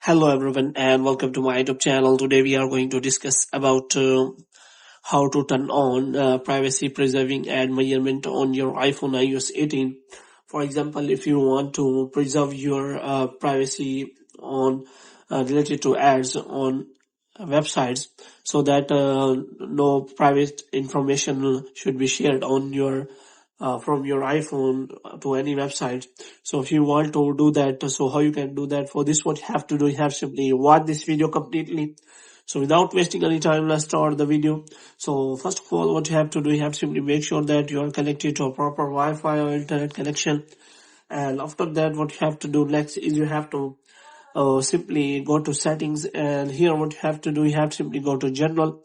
Hello everyone and welcome to my YouTube channel. Today we are going to discuss about how to turn on privacy preserving ad measurement on your iPhone iOS 18. For example, if you want to preserve your privacy on related to ads on websites so that no private information should be shared on your from your iPhone to any website. So if you want to do that, so how you can do that? For this, what you have to do, you have simply watch this video completely. So without wasting any time, let's start the video. So first of all, what you have to do, you have to simply make sure that you are connected to a proper Wi-Fi or internet connection. And after that, what you have to do next is you have to simply go to settings, and here what you have to do, you have to simply go to general,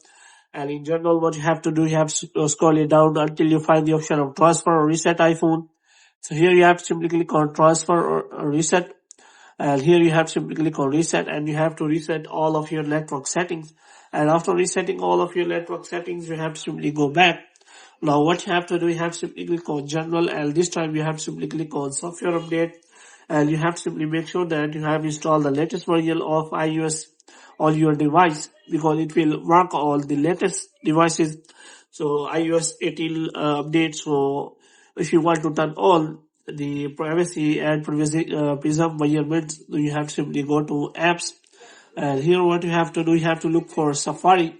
and in general what you have to do, you have to scroll it down until you find the option of transfer or reset iPhone. So here you have to simply click on transfer or reset, and here you have to simply click on reset, and you have to reset all of your network settings. And after resetting all of your network settings, you have to simply go back. Now what you have to do, you have to simply click on general, and this time you have to simply click on software update, and you have to simply make sure that you have installed the latest version of iOS on your device, because it will work on the latest devices. So iOS 18 update. So if you want to turn on the privacy and preserve measurements, you have to simply go to apps, and here what you have to do, you have to look for Safari.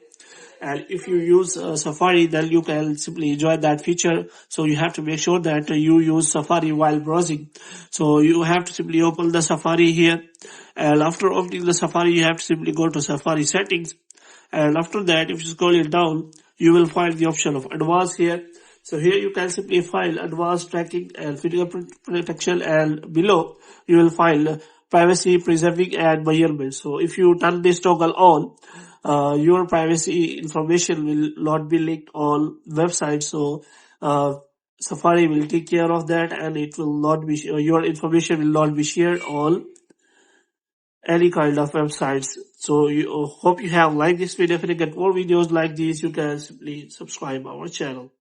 And if you use Safari, then you can simply enjoy that feature. So you have to make sure that you use Safari while browsing. So you have to simply open the Safari here, and after opening the Safari, you have to simply go to Safari settings, and after that, if you scroll it down, you will find the option of advanced here. So here you can simply find advanced tracking and fingerprint protection, and below you will find privacy preserving and measurement. So if you turn this toggle on, your privacy information will not be leaked on websites. So Safari will take care of that, and it will not be your information will not be shared on any kind of websites. So you hope you have liked this video. If you get more videos like these, you can simply subscribe our channel.